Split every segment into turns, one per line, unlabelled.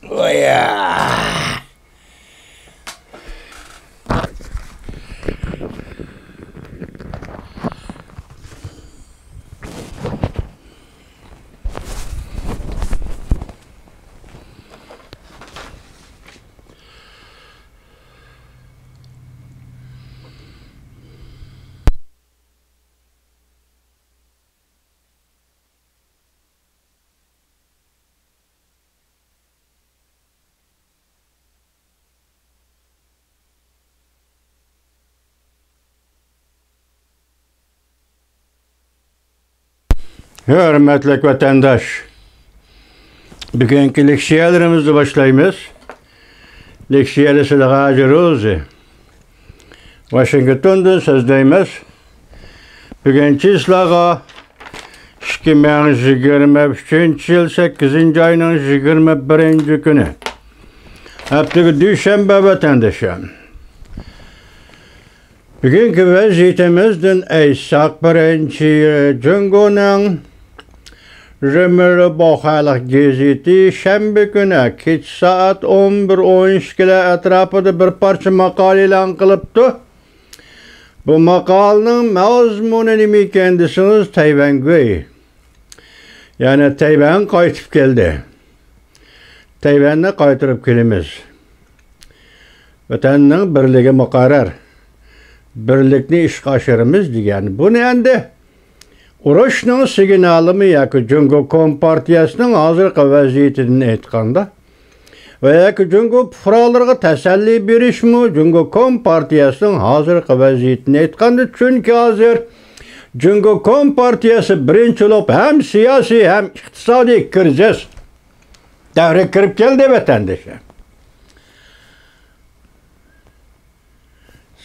Oya. Hürmetli vatandaş, bugünkü leksiyalarımızı başlayımız. Leksiyalisi de Hacı Rozi. Washington'dan sözdeyimiz. Bugünkü islağa 2023 yıl 8. ayının 21. günü. Haftaga düşenbe vatandaşım. Bugünkü vaziyetimizden aysak birinci Cungo'nun Römürü Bakhalık gezeti şembe günü keç saat 11:12 etrafında bir parça makale ilan kılıptı. Bu makalının mazmunu nemi kendisiniz Tayvan göğü. Yani Tayvan kaytıp geldi. Tayvan'da kaytırıp kelimiz. Vatanın birliği mukarrar. Birlikni iş kaşırımız diyen. Bu ne endi? Urushning signalimi yoki Jungo Kompartiyasining hozirgi vaziyatini aytganda va yoki Jungo fuqarolarga tasalli berishmi Jungo Kompartiyasining hozirgi vaziyatini aytganda, chunki hozir Jungo Kompartiyasi birinchi bo'lib ham siyosiy ham iqtisodiy krizis davriga kirib keldi vatandoshlar.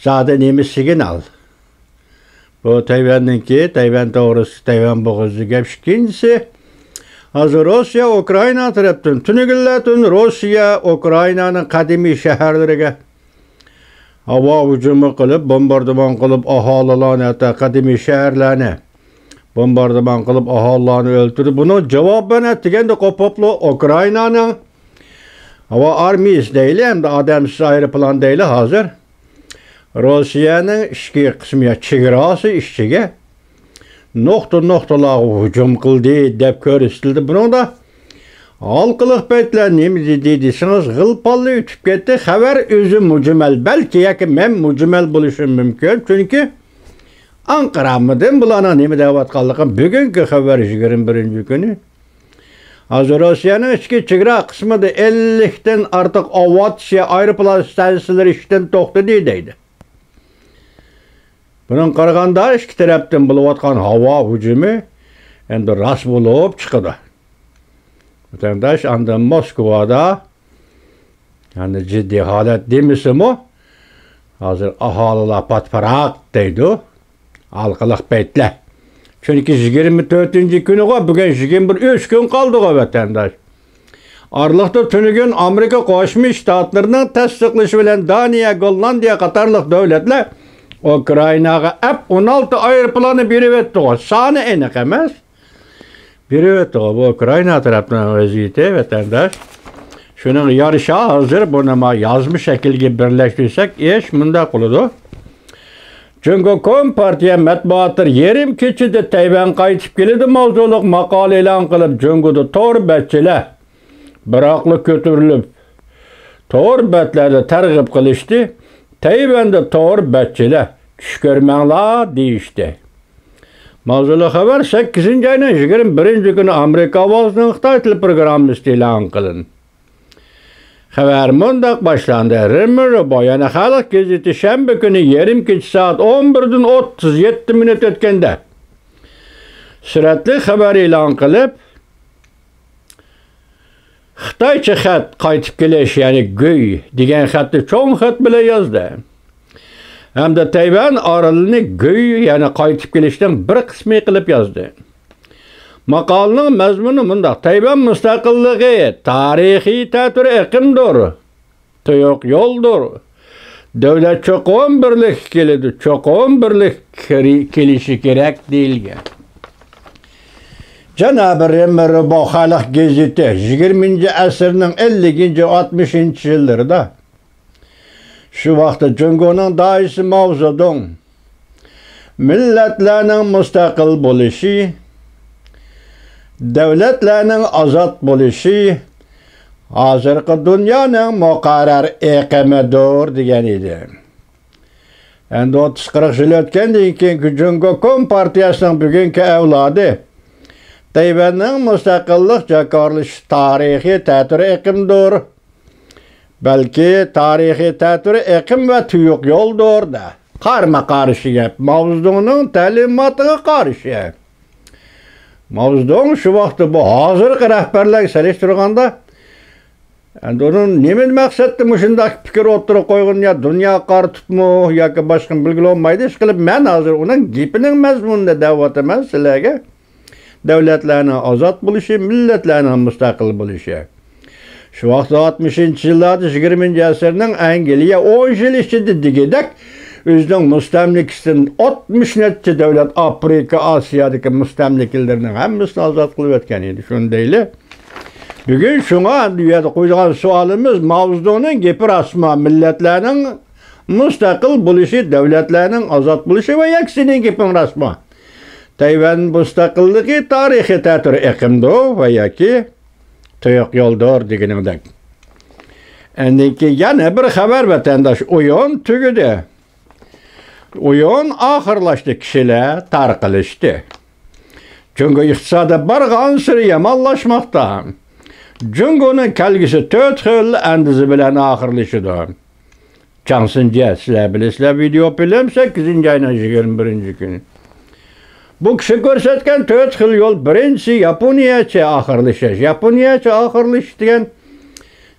Zaten nemi signal. Bu Tayvan'daki, Tayvan doğrusu, Tayvan boğazı gevşikincisi. Hazır Rusya, Ukrayna taraftan tünügülletün Rusya, Ukrayna'nın kadimi şehirlerine hava hücumu kılıp, bombardıman kılıp ahalilerini, hatta kadimi şehirlerini bombardıman kılıp ahalilerini öldürdü. Bunu cevaben ettiğinde kopuplu Ukrayna'nın hava armiyası değil, hem de adamsız ayrı plan değil hazır. Rusya'nın işki kısmı çegrası işçiye noktalar hücum kıldı, dep körüstildi. Bunun da halkılık beytler neyimizi dediyseniz gılpalı ütüp gitti. Haber özü mücmel. Belki yaki men mücmel buluşum mümkün. Çünkü Ankara'mıdın bulana neyimi davat kaldıkım. Bugünkü haber 21. günü. Hazır Rusya'nın işki çegra kısmı da 50'den artık avatçıya ayrıpılan stansiyonlar işten toxtu deydi. Bunun qaraganda iki tarafdan bo'layotgan havo hujumi endi rast bo'lib chiqadi. Vatandaş anda Moskvada yani ciddi holat demisimi hozir aholilar patparaq deydi. Halqiliq paytlar. Chunki 24-kuni bugün 23 gün qoldi vatandaş. Arlıqda tünügün Amerika Qo'shma Shtatlarının tasdiqlashi bilan Daniya, Gollandiya qatorliq davlatlar Ukraynaga F-16 aeroplanı berib etdi. Sani aniq emas. Berib etdi. Bu Ukrayna tarafından vaziyeti vatandaş. Şunun yarışa hazır. Bunu yazmış şekilde birleştirsek iş bunda qiladi. Jungo Kompartiya matbuotlar yerim kechida Tayvan qaytib keladi mavzuliq maqola e'lon qilib Jungoda to'rbatchilar biroqli ko'tarilib to'rbatlarda targ'ib qilishdi. Tayvan'da to'rbatchilar tush ko'rmanglar deyishdi. Mavzuli xabar 8 ayning 21 kuni Amerika ovozining Xitoy tili programmasi e'lon qilindi. Xabar mundaq boshlandi. Rimur yana xalq gazeti shanba kuni yarim kech soat 11:37 o'tganda suratli xabar e'lon qilib Xitoycha xat qaytib kelish, ya'ni Guy degan xatni cho'ng xat bilan yozdi. Hamda Tayvan orolini Guy, ya'ni qaytib kelishdan bir qismi qilib yozdi. Maqolaning mazmuni bundaq: Tayvan mustaqilligi tarixiy ta'tir iqimdir. To'yoq yo'ldir. Davlat cho'qin birlik keladi, cho'qin birlik kelishi kerak deyilgan. Cenab-ı Remeri bu Halk Geziti 20. asrning 50-60 yillarida shu vaqtda Jungoning daisi Mao Zedong millatlarning mustaqil bo'lishi, davlatlarning ozod bo'lishi hozirgi dunyoning muqarrar iqimidir degan edi. Endi 30-40 yil o'tgandan keyin Jungo Kompartiyasining bugungi avlodi Tayvanning mustaqillik jakorlash tarixiy ta'tiri iqimdir. Balki tarixiy ta'tiri iqim va tuyuq yo'ldir da. Qarama-qarshi gap. Mao Zedongning ta'limotiga qarshi. Mao Zedong shu vaqtda bu hozirgi rahbarlarga solishtirganda endi uning nima maqsadda shunday fikr o'tirib qo'ygan ya dunyo qaritibmi yoki boshqa bilgili olmaydi. Ish qilib men hozir uning gapining mazmunida da'vat emas sizlarga. Davlatlarning ozod bo'lishi, millatlarning mustaqil bo'lishi. Shu vaqtda 60-yillarda 20-asrning Angliya 10 yil ichida degidak o'zining mustamlikasidan 60 necha davlat Afrika, Osiyodagi mustamlikalarning hammasini ozod qilib o'tgan edi. Shundayli. Bugun shunga bu yerda qo'ygan savolimiz Mao Zedongning gapi rasma millatlarning mustaqil bo'lishi, davlatlarning ozod bo'lishi va yaksining gapi rasma. Tayvan mustaqilligi tarixiy ta'tiri iqimdir va yoki tuyuq yo'ldir deganimdek. Endi yana bir xabar vatandosh o'yin tugadi. O'yin oxirlashdi, kishilar tarqalishdi. Jungo iqtisodi barg'on siri yomonlashmoqda. Jungoning kelgisi 4 xil andizi bilan oxirlashidir. Chansinja sizlar bilasizlar video film 8-oyning 21-kuni. Bu kishi ko'rsatgan 4 xil yo'l. Birinchisi Yaponiyacha oxirlashish. Yaponiyacha oxirlash degan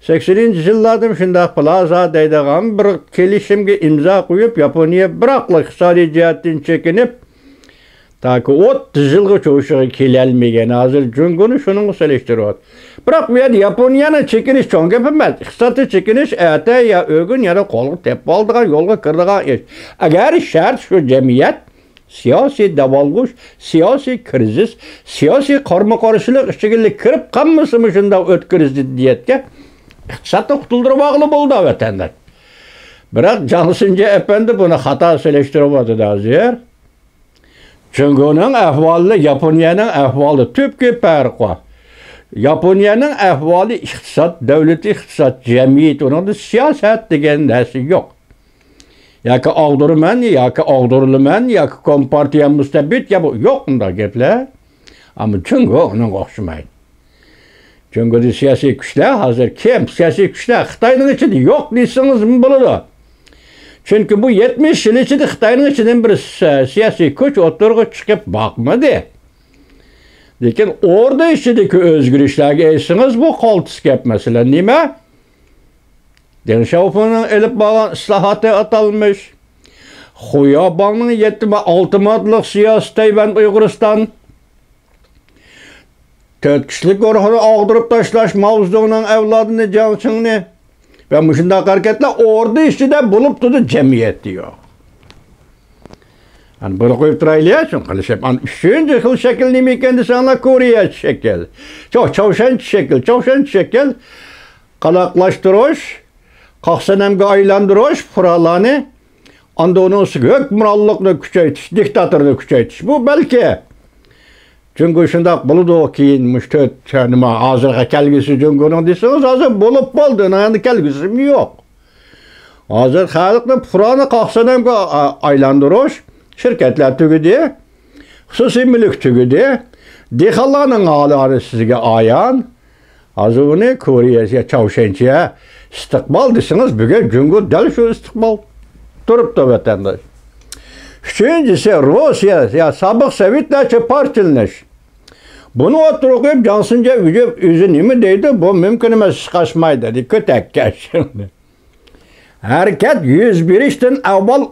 80-yillarda shunday plaza deydigan bir kelishimga imzo qo'yib, Yaponiya biroqli iqtisodiy jihatdan chekinib, taki 30 yilgacha o'shiga kela olmagan. Hozir Jungoni shuning solishtiryapti. Biroq bu yerda Yaponiyani chekinish cho'ng gap emas. Iqtisodiy chekinish ata ya o'gun yana qo'lga tepib oldigan yo'lga kirdigan ish. Agar shart shu jamiyat siyosiy davolg'ush, siyosiy krizis, siyosiy qarama-qarshilik ichiga kirib qolmasimi shunda o'tkiz ziddiyatga iqtisodni qutuldirib olib bo'ldi vatandash. Biroq Johnsinja efendi buni xato solishtiryapti hozir. Jungoning ahvoli Yaponiyaning ahvoli tubki farqi. Yaponiyaning ahvoli iqtisod, davlat iqtisod, jamiyat, unda siyosat degan narsa yo'q. Yoki og'durman, yoki og'durilaman, yoki kompartiya mustabid yo'q unda gaplar. Ammo Jungo uning o'xshamaydi. Jungoda siyosiy kuchlar hozir kim? Siyosiy kuchlar Xitoyning ichida yo'q desangiz bo'ladi. Chunki bu 70 yil ichida Xitoyning ichidan bir siyosiy kuch o'tirg'i chiqib boqmadi. Lekin orada ichidagi o'zgarishlarga aytsangiz bu qoltis gap masalan nima? Deng Xiaopingning elib bo'lgan islohoti atalmış. Xuyabonning 7-6 modlik siyosiy Tayvan Uyg'uriston 4 kishilik guruhini og'dirib tashlash Mao Zedongning avlodini Jiangqingni va shunday harakatlar orada ichida bo'lib turdi jamiyat diyor. Ani buni qo'yib turaylik, shun qilishib, ani 3-chi xil shakl nima ekan desangiz Koreya shakl. Choshan shakl qaloqlashtirish, qaqsanamga aylantirish fuqarolarni anda uning hukmronlikni kuchaytirish, diktatorni kuchaytirish. Bu balki Jungo shunday bo'ladi keyin mushtot nima hozirga kelgisi Jungoning desangiz hozir bo'lib bo'ldi, endi kelgisi yo'q. Hozir xalqni fuqaroni qaqsanamga aylantirish, shirkatlar tugadi, xususiy mulk tugadi, dehqonlarning holi sizga ayon. Hozir uni Koreyaga, Choshancha istiqbol desangiz, bugun Jungo dal shu istiqbol turibdi vatandosh. Üçüncüsü Rusya ya sabık Sovetlarcha partiyalash. Bunu oturup Johnsinja o'zi nima deydi? Bu mumkin emas, chiqashmaydi dedi. Ko'takka şimdi. Harakat yuz berishdan avval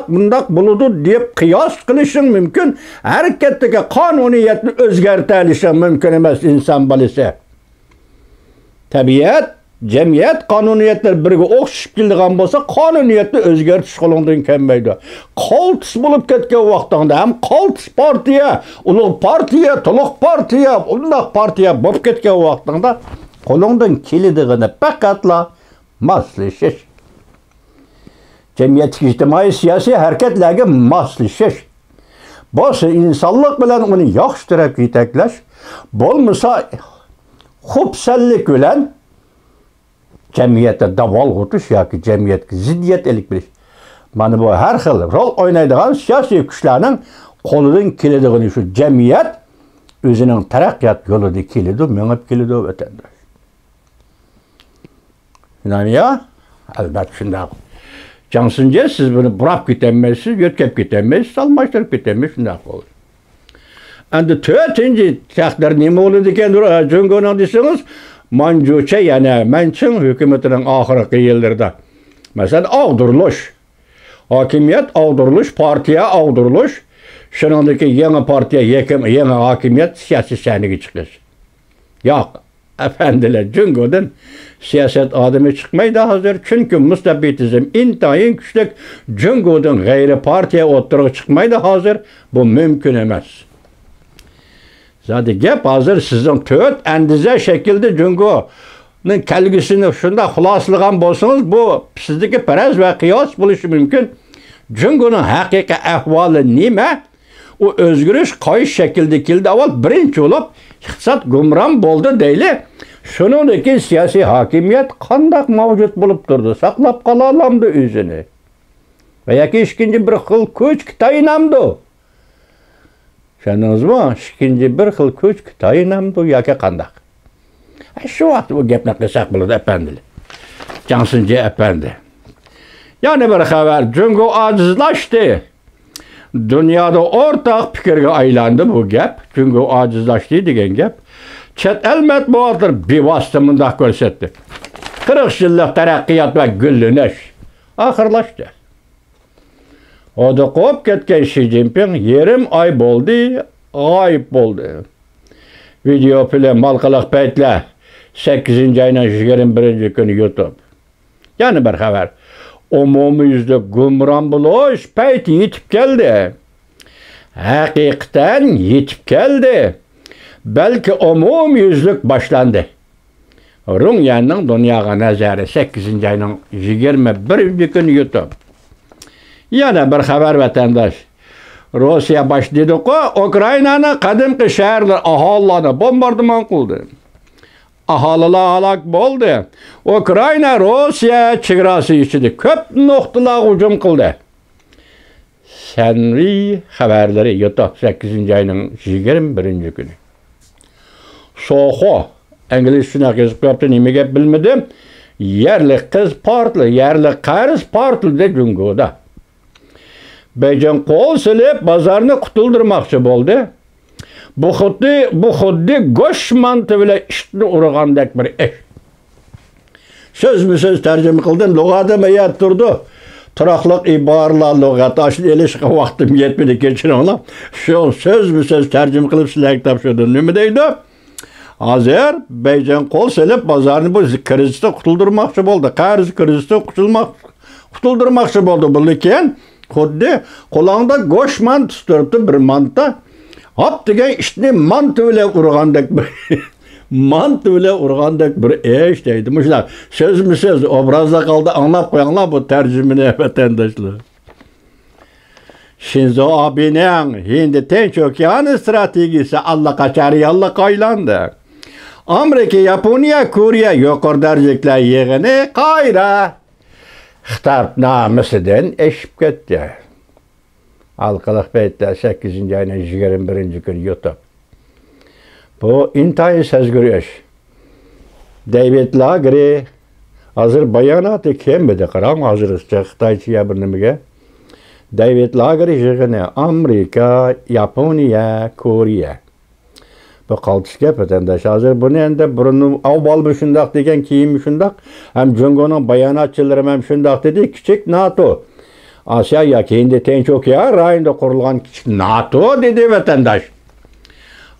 mundaq bo'ladi deb qiyos qilishing mumkin. Harakatdagi qonuniyatni o'zgartirishing mumkin emas inson bolasi. Tabiat Cemiyet, qonuniyatlar birga o'xshab kelgan bo'lsa, qonuniyatni o'zgartirish qo'lingdan kelmaydi. Qaltis bo'lib ketgan vaqtda ham qaltis partiya, ulug' partiya, to'liq partiya, undaq partiya bo'lib ketgan vaqtda qo'lingdan keladigan faqatla moslashish. Cemiyet ijtimoiy siyosiy harakatlarga moslashish. Bo'lsa insonlik bilan uni yaxshi tarafga yetaklash, bo'lmasa xubsallik bilan cemiyete daval o'tish yoki cemiyetga ziddiyat elib bilish. Mana bu har xil rol o'ynaydigan siyosiy kuchlarning qo'lidan keladigan shu cemiyet o'zining taraqqiyot yo'lida keladi, mengib keladi vatandosh. Ya, albatta shunday. Cansınca siz bunu bırak gitmezsiniz, götkep gitmezsiniz, almıştırıp gitmezsiniz, şunday olur. Endi tötüncü takdir nima bo'ladi ekan Jungo'nun deseniz, manjucha yana Manchun hükümetinin ahirgi yillarida. Mesela ağdırılış, hakimiyet ağdırılış, partiya ağdırılış, shuningdek yangi partiya, yangi hakimiyet siyosiy sahnaga chiqish. Yo'q, efendiler, Jungo'dan siyaset adamı çıkmaydı hazır. Çünkü mustabitizm intayin güçlük Jungo'dan gayri partiya o'ttirib çıkmaydı hazır. Bu mümkün emas. Zaten gap hazır sizin töt endize şekilde Jungo'nun kelgisini şunda xuloslagan bo'lsangiz, bu sizdeki paraz ve kıyas bo'lishi mümkün. Jungo'nun haqiqiy ahvoli nima? O özgürüş qaysi şekilde keldi? Avval birinchi bo'lib iqtisod gumron bo'ldi deyli. Shuningdek siyosiy hakimiyet qandaq mavjud bo'lib turdi, saqlab qola olamdi o'zini. Va yoki ikkinchi bir xil kuch Xitoynamdi. Tushundingizmi? Ikkinchi bir xil kuch Xitoynamdi yoki qandaq. Shu vaqt bu gapni qilsak bo'ladi apandilar. Jansinji apandi. Yana bir xabar, Jungo ajizlashdi. Dünyada ortak fikirge aylandı bu gap. Çünkü o acizlaştı degan gap. Chet el matbuotlar bevosita mundaq ko'rsatdi. 40 yillik taraqqiyot va gullanish oxirlashdi. Oda qo'yib ketgan Xi Jinping yerim oy bo'ldi, g'oyib bo'ldi. Video film malqaliq paytlar 8-oyning 21-kuni YouTube. Yana bir xabar. Umumiyüzde gumron bo'lish payti yetib keldi. Haqiqatan yetib keldi. Belki umumiyüzlük başlandı. Runyanning dunyoga nazari 8-oyning 21-kuni YouTube. Yana bir xabar vatandosh. Rossiya boshladi-ku, Ukrainaning qadimgi shaharlar aholilarni bombardimon qildi. Aholilar halok bo'ldi. Ukraina Rossiya chegarasi ichida ko'p nuqtalarga hujum qildi. Sanri xabarlari YouTube 8-oyning 21-kuni. Soho inglizcha yozib qo'yibdi, nimaga bilmadim. Yerli qiz portli, yerli qarz portlida Jungo'da. Beijing qo'l silib bozorni qutuldirmoqchi bo'ldi. Bu xuddi go'sht manti bilan ishni urgandek bir ish. So'zma-so'z tarjima qildim, lug'atim ayat turdi. Turaqliq iboralar lug'ati ashni elishga vaqtim yetmadi, kechiringlar. Shu so'zma-so'z tarjima qilib sizlarga topshirdim. Nima deydi? Hozir Beijing qo'l silib bozorni bu krizdan qutuldirmoqchi bo'ldi. Qarz krizdan qutuldirmoqchi bo'ldi. Bu lekin xuddi qo'lingda go'sht manti turibdi, bir manta. Hop degan ishni manti bilan urgandek bir manti bilan urgandek bir ish deydi. Mushlar so'zma-so'z obrazda qoldi, anglab qo'yinglar bu tarjimani vatandoshlar. Shinzo Abening Hind Tinch okeani strategiyasi allaqachon reallikqa aylandi. Amerika, Yaponiya, Koreya yuqori darajaliklar yig'ini Qoira xitobnomasidan eshib ketdi. Halqaliq paytda 8-oyning 21-kuni YouTube. Bu intayin sezgir ish. David Lagri hozir bayonoti kelmadi, qarang hozircha Xitoycha bir nimaga. David Lagri yig'ini Amerika, Yaponiya, Koreya. Bu qaltis gap vatandosh. Hozir buni endi burun avval shundoq degan, keyin shundoq. Ham Jungo'ning bayonotchilari ham shundoq dedi, kichik NATO. Asya yoki Hind Tinch okeani rayonida qurilgan kichik NATO dedi vatandosh.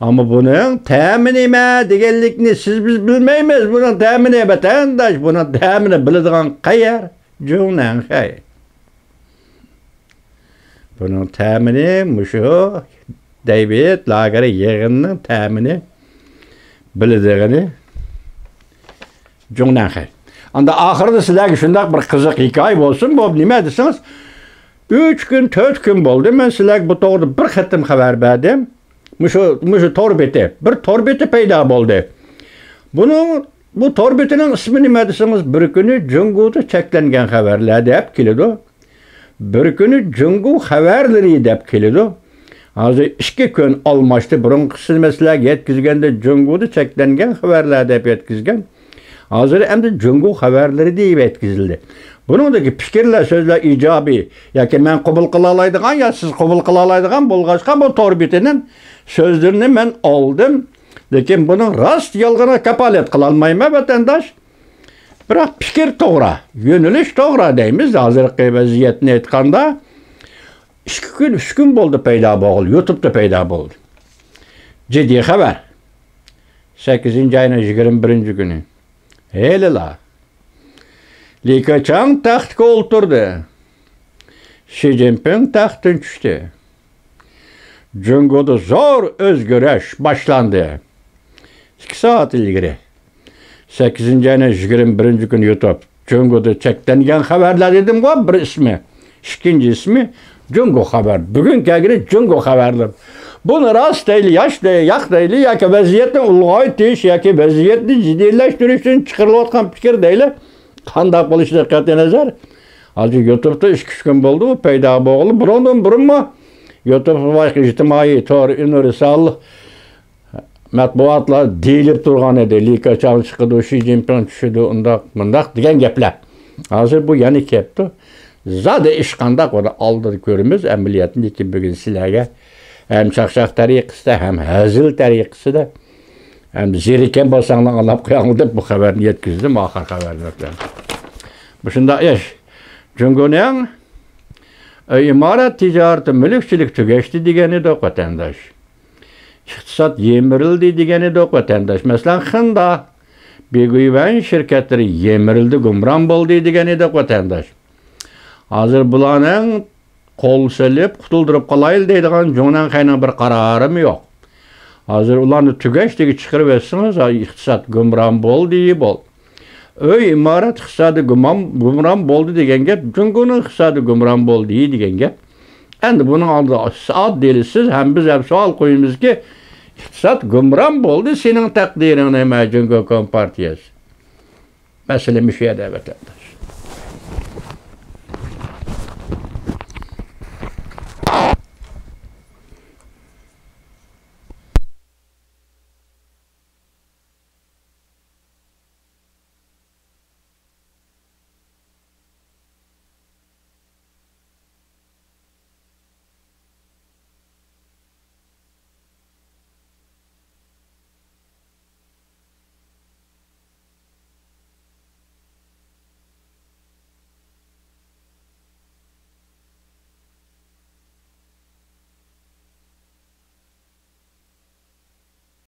Ama bunun təmin nima deganlikni siz biz bilmaymiz. Bunun təmini vatandaş, bunun təmini biladigan qayer? Jo'nan xay. Bunun təmini muşu David Lager yığınının təmini biladiğini Jo'nan xay. Anda ahırda sizlerge şundak bir kızık hikaye olsun. Bu nima desiniz? 3 gün, 4 gün oldu. Ben sizlerge bu doğru bir xatım haber verdim. Muşu torbeti. Bir torbeti payda oldu. Bu torbetinin ismi nima desiniz? Bir günü Jungu'da çeklengen haberler dep keledi. Bir günü Jungu haberleri dep keledi. Hazır 2 gün almıştı. Burunqısını mesela yetkizgende Jungu'da çeklengen haberler dep yetkizgen. Hazır hem de Jungu haberleri deyip etkizildi. Bunundaki fikirler, sözler icabi. Yakin ben kabul kılalaydıgan ya siz kabul kılalaydıgan bulgaçka bu torbetinin sözlerini ben aldım. Lakin bunun rast yalgına kapalet kılalmayma vatandaş. Bırak fikir doğru, yöneliş doğru deyimiz. Hazırki vaziyetini etkanda 2 gün, 3 gün oldu peyda boğul. YouTube'da peyda oldu. Ciddi haber. 8. ayının 21. günü. Hele la. Li Keqiang taxtga oturdu. Xi Jinping taxtdan tushdi. Junguda zor o'zgarish başlandı. 2 saat ilgari. 8. ayının 21. günü YouTube. Junguda çeklengen haberler dedim var bir ismi. İkinci ismi Jungu haber. Bugün kelgini Jungu haberdir. Bunu rast değil, yaş değil, yak değil, yaki vaziyetini ulgaytiş, yaki vaziyetini ciddileştiriş için çıkarılatkan fikir değil. Kandak buluşu dikkatine nazar. Azıcık YouTube'da 2-3 gün oldu bu peyda boğulu. Burun mu? YouTube başka ictimai tor, universal matbuatla deyilip durgan edi. Li Keqiang çıkıdı, Xi Jinping düşüdü, undak degen gepler. Hazır bu yani kepti. Zade iş kandak onu aldı görümüz. Emniyetini ki bugün silahı hem çakşak tariqisi de hem hazil tariqisi de hem ziriken basanla anlap kıyanlıdır bu haberini yetkizdim ahir haberlerden. Bu şunda iş. Jungu'nun imarat ticareti mülkçilik tügeçti degeni de vatandaş. İktisat yemirildi degeni de vatandaş. Mesela Xinda bir güven şirketleri yemirildi, gumran oldu degeni de vatandaş. Hazır bulanın kol selip, kutuldurup kalayıl deydiğen Jo'nan xayna bir kararım yok. Hazır ulanı tügeçteki çıkırıp etsiniz, iktisat gumran bol deyip bol. Öy imarat iktisadı gumran boldu degen gep, Jungu'nun iktisadı gumran bol deyi degen gep. Endi bunun adı ad delisiz, hem biz hep sual koyumuz ki, iktisat gumran boldu, senin takdirin eme Jungu Kompartiyası. Mesele müşahede vatandaş.